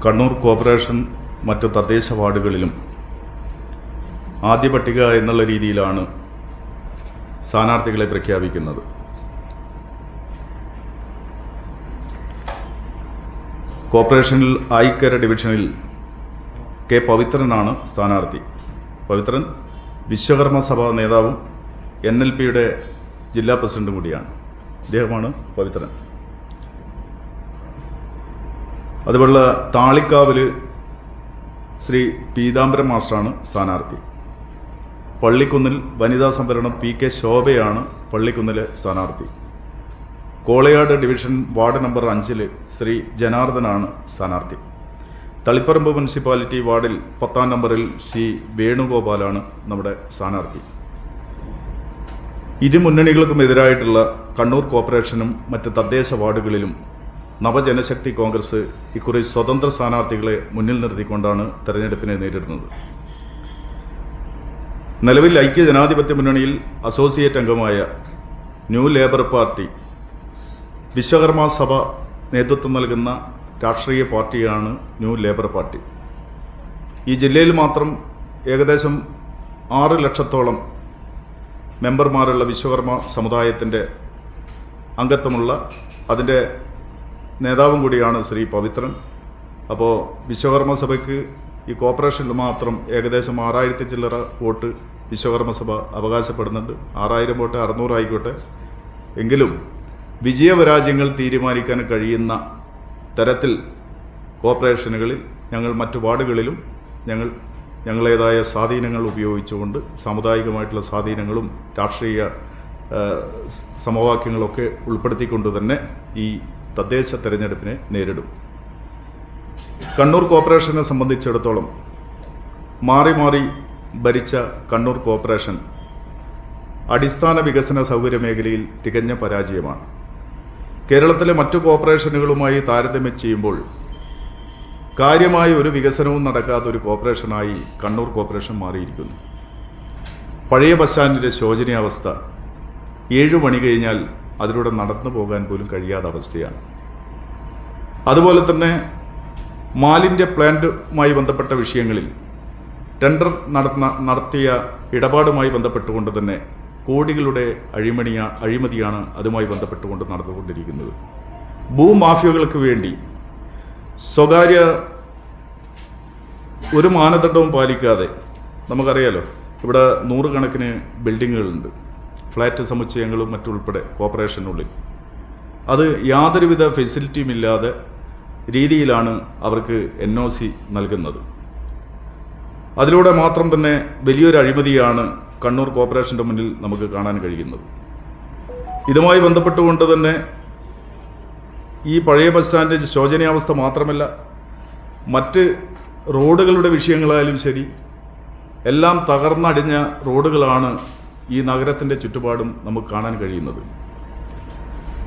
Kannur corporation മറ്റ് തദ്ദേശ വാർഡുകളിലും ആദ്യ പട്ടിക എന്നുള്ള രീതിയിലാണ് സ്ഥാനാർത്ഥികളെ പ്രഖ്യാപിക്കുന്നത്. കോർപ്പറേഷനിൽ ആയിക്കര ഡിവിഷനിൽ കെ പവിത്രനാണ് സ്ഥാനാർത്ഥി. പവിത്രൻ വിശ്വകർമ്മ സഭാ നേതാവും NLPയുടെ ജില്ലാ പ്രസിഡന്റും കൂടിയാണ്. ഇദ്ദേഹമാണ് പവിത്രൻ. അതുപോലെ താളിക്കാവിൽ ശ്രീ പീതാംബരം മാസ്റ്ററാണ് സ്ഥാനാർത്ഥി. പള്ളിക്കുന്നിൽ വനിതാ സംവരണം PK ശോഭയാണ് പള്ളിക്കുന്നിലെ സ്ഥാനാർത്ഥി. Kolayad division ward number 5 Shri ജനാർദ്ദനാണ് സ്ഥാനാർത്ഥി. തളിപ്പറമ്പ് മുനിസിപ്പാലിറ്റി വാർഡിൽ 10-ാം നമ്പറിൽ ശ്രീ വേണുഗോപാലാണ് നമ്മുടെ സ്ഥാനാർത്ഥി. ഇരു മുന്നണികൾക്കും എതിരായിട്ടുള്ള കണ്ണൂർ കോർപ്പറേഷനും മറ്റ് തദ്ദേശ വാർഡുകളിലും നവജനശക്തി കോൺഗ്രസ് ഇക്കുറി സ്വതന്ത്ര സ്ഥാനാർത്ഥികളെ മുന്നിൽ നിർത്തിക്കൊണ്ടാണ് തെരഞ്ഞെടുപ്പിനെ നേരിടുന്നത്. നിലവിൽ ഐക്യജനാധിപത്യ മുന്നണിയിൽ അസോസിയേറ്റ് അംഗമായ ന്യൂ ലേബർ പാർട്ടി വിശ്വകർമ്മ സഭ നേതൃത്വം നൽകുന്ന രാഷ്ട്രീയ പാർട്ടിയാണ് ന്യൂ ലേബർ പാർട്ടി. ഈ ജില്ലയിൽ മാത്രം ഏകദേശം 6 ലക്ഷത്തോളം മെമ്പർമാരുള്ള വിശ്വകർമ്മ സമുദായത്തിൻ്റെ അംഗത്വമുള്ള അതിൻ്റെ നേതാവും കൂടിയാണ് ശ്രീ പവിത്രൻ. അപ്പോൾ വിശ്വകർമ്മ സഭയ്ക്ക് ഈ കോർപ്പറേഷനിൽ മാത്രം ഏകദേശം 6000 ചില്ലറ വോട്ട് വിശ്വകർമ്മ സഭ അവകാശപ്പെടുന്നുണ്ട്. 6000 വോട്ട് 600 ആയിക്കോട്ടെ, എങ്കിലും വിജയപരാജയങ്ങൾ തീരുമാനിക്കാൻ കഴിയുന്ന തരത്തിൽ കോർപ്പറേഷനുകളിൽ ഞങ്ങൾ മറ്റു വാർഡുകളിലും ഞങ്ങളേതായ സ്വാധീനങ്ങൾ ഉപയോഗിച്ചുകൊണ്ട് സാമുദായികമായിട്ടുള്ള സ്വാധീനങ്ങളും രാഷ്ട്രീയ സമവാക്യങ്ങളൊക്കെ ഉൾപ്പെടുത്തിക്കൊണ്ട് തന്നെ ഈ തദ്ദേശ തെരഞ്ഞെടുപ്പിനെ നേരിടും. കണ്ണൂർ കോർപ്പറേഷനെ സംബന്ധിച്ചിടത്തോളം മാറി മാറി ഭരിച്ച കണ്ണൂർ കോർപ്പറേഷൻ അടിസ്ഥാന വികസന സൗകര്യ മേഖലയിൽ തികഞ്ഞ പരാജയമാണ്. കേരളത്തിലെ മറ്റു കോർപ്പറേഷനുകളുമായി താരതമ്യം ചെയ്യുമ്പോൾ കാര്യമായ ഒരു വികസനവും നടക്കാത്ത ഒരു കോർപ്പറേഷനായി കണ്ണൂർ കോർപ്പറേഷൻ മാറിയിരിക്കുന്നു. പഴയ ബസ് സ്റ്റാൻഡിൻ്റെ ശോചനീയാവസ്ഥ 7 മണി കഴിഞ്ഞാൽ അതിലൂടെ നടന്നു പോകാൻ പോലും കഴിയാത്ത അവസ്ഥയാണ്. അതുപോലെ തന്നെ മാലിന്യ പ്ലാന്റുമായി ബന്ധപ്പെട്ട വിഷയങ്ങളിൽ ടെൻഡർ നടത്തിയ ഇടപാടുമായി ബന്ധപ്പെട്ടുകൊണ്ട് തന്നെ കോടികളുടെ അഴിമതിയാണ് അതുമായി ബന്ധപ്പെട്ടുകൊണ്ട് നടന്നുകൊണ്ടിരിക്കുന്നത്. ഭൂമാഫിയകൾക്ക് വേണ്ടി സ്വകാര്യ ഒരു മാനദണ്ഡവും പാലിക്കാതെ, നമുക്കറിയാലോ ഇവിടെ 100 കണക്കിന് ബിൽഡിങ്ങുകളുണ്ട്, ഫ്ലാറ്റ് സമുച്ചയങ്ങളും മറ്റുൾപ്പെടെ കോർപ്പറേഷനുള്ളിൽ. അത് യാതൊരുവിധ ഫെസിലിറ്റിയും ഇല്ലാതെ രീതിയിലാണ് അവർക്ക് NOC നൽകുന്നത്. അതിലൂടെ മാത്രം തന്നെ വലിയൊരു അഴിമതിയാണ് കണ്ണൂർ കോർപ്പറേഷൻ്റെ മുന്നിൽ നമുക്ക് കാണാൻ കഴിയുന്നത്. ഇതുമായി ബന്ധപ്പെട്ടുകൊണ്ട് തന്നെ ഈ പഴയ ബസ് സ്റ്റാൻഡ് ശോചനീയാവസ്ഥ മാത്രമല്ല, മറ്റ് റോഡുകളുടെ വിഷയങ്ങളായാലും ശരി, എല്ലാം തകർന്നടിഞ്ഞ റോഡുകളാണ് ഈ നഗരത്തിൻ്റെ ചുറ്റുപാടും നമുക്ക് കാണാൻ കഴിയുന്നത്.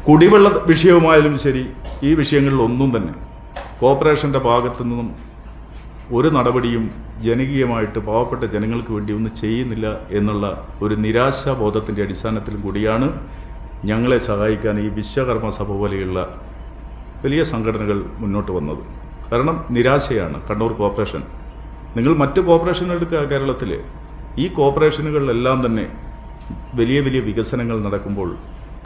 കുടിവെള്ള വിഷയവുമായാലും ശരി, ഈ വിഷയങ്ങളിലൊന്നും തന്നെ കോർപ്പറേഷൻ്റെ ഭാഗത്തു നിന്നും ഒരു നടപടിയും ജനകീയമായിട്ട് പാവപ്പെട്ട ജനങ്ങൾക്ക് വേണ്ടി ഒന്നും ചെയ്യുന്നില്ല എന്നുള്ള ഒരു നിരാശാബോധത്തിൻ്റെ അടിസ്ഥാനത്തിലും കൂടിയാണ് ഞങ്ങളെ സഹായിക്കാൻ ഈ വിശ്വകർമ്മ സഭ പോലെയുള്ള വലിയ സംഘടനകൾ മുന്നോട്ട് വന്നത്. കാരണം നിരാശയാണ് കണ്ണൂർ കോർപ്പറേഷൻ. നിങ്ങൾ മറ്റ് കോർപ്പറേഷൻ എടുക്കുക, കേരളത്തിൽ ഈ കോർപ്പറേഷനുകളിലെല്ലാം തന്നെ വലിയ വലിയ വികസനങ്ങൾ നടക്കുമ്പോൾ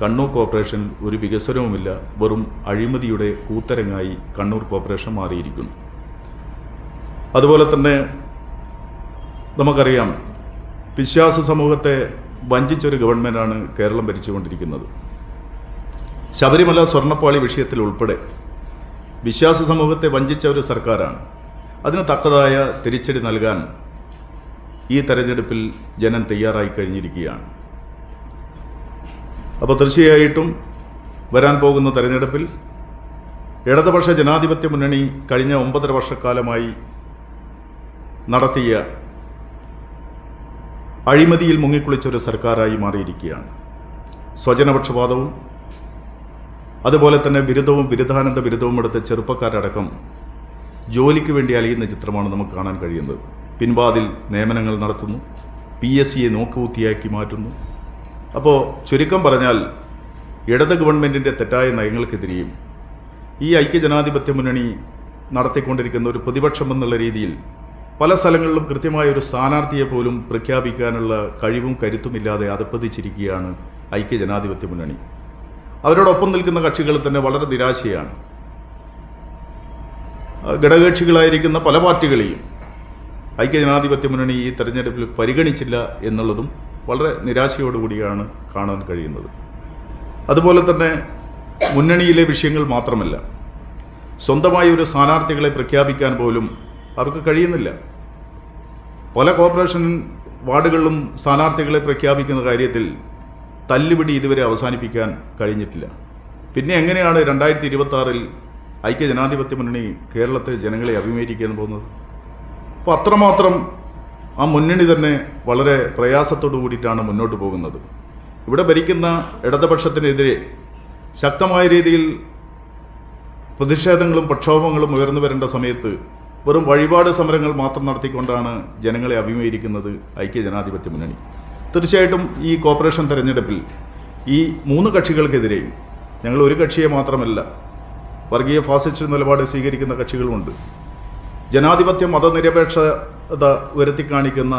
കണ്ണൂർ കോർപ്പറേഷൻ ഒരു വികസനവുമില്ല, വെറും അഴിമതിയുടെ കൂത്തരങ്ങായി കണ്ണൂർ കോർപ്പറേഷൻ മാറിയിരിക്കുന്നു. അതുപോലെ തന്നെ നമുക്കറിയാം, വിശ്വാസ സമൂഹത്തെ വഞ്ചിച്ചൊരു ഗവൺമെൻറ്റാണ് കേരളം ഭരിച്ചുകൊണ്ടിരിക്കുന്നത്. ശബരിമല സ്വർണ്ണപ്പാളി വിഷയത്തിൽ ഉൾപ്പെടെ വിശ്വാസ സമൂഹത്തെ വഞ്ചിച്ച ഒരു സർക്കാരാണ്. അതിന് തക്കതായ തിരിച്ചടി നൽകാൻ ഈ തെരഞ്ഞെടുപ്പിൽ ജനം തയ്യാറായി കഴിഞ്ഞിരിക്കുകയാണ്. അപ്പോൾ തീർച്ചയായിട്ടും വരാൻ പോകുന്ന തെരഞ്ഞെടുപ്പിൽ ഇടതുപക്ഷ ജനാധിപത്യ മുന്നണി കഴിഞ്ഞ 9.5 വർഷക്കാലമായി നടത്തിയ അഴിമതിയിൽ മുങ്ങിക്കുളിച്ചൊരു സർക്കാരായി മാറിയിരിക്കുകയാണ്. സ്വജനപക്ഷപാതവും അതുപോലെ തന്നെ ബിരുദാനന്ദ ബിരുദവും എടുത്ത ചെറുപ്പക്കാരടക്കം ജോലിക്ക് വേണ്ടി അലയുന്ന ചിത്രമാണ് നമുക്ക് കാണാൻ കഴിയുന്നത്. പിൻവാതിൽ നിയമനങ്ങൾ നടത്തുന്നു, PSCയെ നോക്കുകുത്തിയാക്കി മാറ്റുന്നു. അപ്പോൾ ചുരുക്കം പറഞ്ഞാൽ ഇടത് ഗവൺമെൻറ്റിൻ്റെ തെറ്റായ നയങ്ങൾക്കെതിരെയും ഈ ഐക്യജനാധിപത്യ മുന്നണി നടത്തിക്കൊണ്ടിരിക്കുന്ന ഒരു പ്രതിപക്ഷം എന്നുള്ള രീതിയിൽ പല സ്ഥലങ്ങളിലും കൃത്യമായ ഒരു സ്ഥാനാർത്ഥിയെ പോലും പ്രഖ്യാപിക്കാനുള്ള കഴിവും കരുത്തുമില്ലാതെ അധപ്പതിച്ചിരിക്കുകയാണ് ഐക്യജനാധിപത്യ മുന്നണി. അവരോടൊപ്പം നിൽക്കുന്ന കക്ഷികൾ തന്നെ വളരെ നിരാശയാണ്. ഘടകകക്ഷികളായിരിക്കുന്ന പല പാർട്ടികളെയും ഐക്യജനാധിപത്യ മുന്നണി ഈ തെരഞ്ഞെടുപ്പിൽ പരിഗണിച്ചില്ല എന്നുള്ളതും വളരെ നിരാശയോടുകൂടിയാണ് കാണാൻ കഴിയുന്നത്. അതുപോലെ തന്നെ മുന്നണിയിലെ വിഷയങ്ങൾ മാത്രമല്ല, സ്വന്തമായി ഒരു സ്ഥാനാർത്ഥികളെ പ്രഖ്യാപിക്കാൻ പോലും അവർക്ക് കഴിയുന്നില്ല. പല കോർപ്പറേഷൻ വാർഡുകളിലും സ്ഥാനാർത്ഥികളെ പ്രഖ്യാപിക്കുന്ന കാര്യത്തിൽ തല്ലുപിടി ഇതുവരെ അവസാനിപ്പിക്കാൻ കഴിഞ്ഞിട്ടില്ല. പിന്നെ എങ്ങനെയാണ് 2026 ഐക്യജനാധിപത്യ മുന്നണി കേരളത്തിലെ ജനങ്ങളെ അഭിമുഖീകരിക്കാൻ പോകുന്നത്? അപ്പോൾ അത്രമാത്രം ആ മുന്നണി തന്നെ വളരെ പ്രയാസത്തോടു കൂടിയിട്ടാണ് മുന്നോട്ട് പോകുന്നത്. ഇവിടെ ഭരിക്കുന്ന ഇടതുപക്ഷത്തിനെതിരെ ശക്തമായ രീതിയിൽ പ്രതിഷേധങ്ങളും പ്രക്ഷോഭങ്ങളും ഉയർന്നു വരേണ്ട സമയത്ത് വെറും വഴിപാട് സമരങ്ങൾ മാത്രം നടത്തിക്കൊണ്ടാണ് ജനങ്ങളെ അഭിമുഖീകരിക്കുന്നത് ഐക്യജനാധിപത്യ മുന്നണി. തീർച്ചയായിട്ടും ഈ കോർപ്പറേഷൻ തെരഞ്ഞെടുപ്പിൽ ഈ 3 കക്ഷികൾക്കെതിരെയും, ഞങ്ങൾ ഒരു കക്ഷിയെ മാത്രമല്ല, വർഗീയ ഫാസിസ്റ്റ് നിലപാട് സ്വീകരിക്കുന്ന കക്ഷികളുമുണ്ട്, ജനാധിപത്യ മതനിരപേക്ഷത ഉയർത്തിക്കാണിക്കുന്ന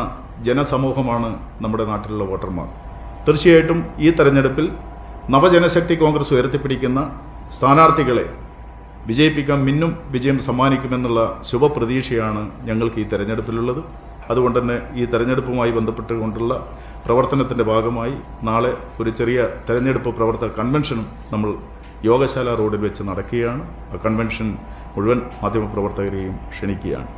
ജനസമൂഹമാണ് നമ്മുടെ നാട്ടിലുള്ള വോട്ടർമാർ. തീർച്ചയായിട്ടും ഈ തെരഞ്ഞെടുപ്പിൽ നവജനശക്തി കോൺഗ്രസ് ഉയർത്തിപ്പിടിക്കുന്ന സ്ഥാനാർത്ഥികളെ വിജയിപ്പിക്കാൻ മിന്നും വിജയം സമ്മാനിക്കുമെന്നുള്ള ശുഭപ്രതീക്ഷയാണ് ഞങ്ങൾക്ക് ഈ തെരഞ്ഞെടുപ്പിലുള്ളത്. അതുകൊണ്ട് തന്നെ ഈ തെരഞ്ഞെടുപ്പുമായി ബന്ധപ്പെട്ടുകൊണ്ടുള്ള പ്രവർത്തനത്തിൻ്റെ ഭാഗമായി നാളെ ഒരു ചെറിയ തെരഞ്ഞെടുപ്പ് പ്രവർത്തക കൺവെൻഷനും നമ്മൾ യോഗശാല റോഡിൽ വെച്ച് നടക്കുകയാണ്. ആ കൺവെൻഷൻ മുഴുവൻ മാധ്യമപ്രവർത്തകരെയും ക്ഷണിക്കുകയാണ്.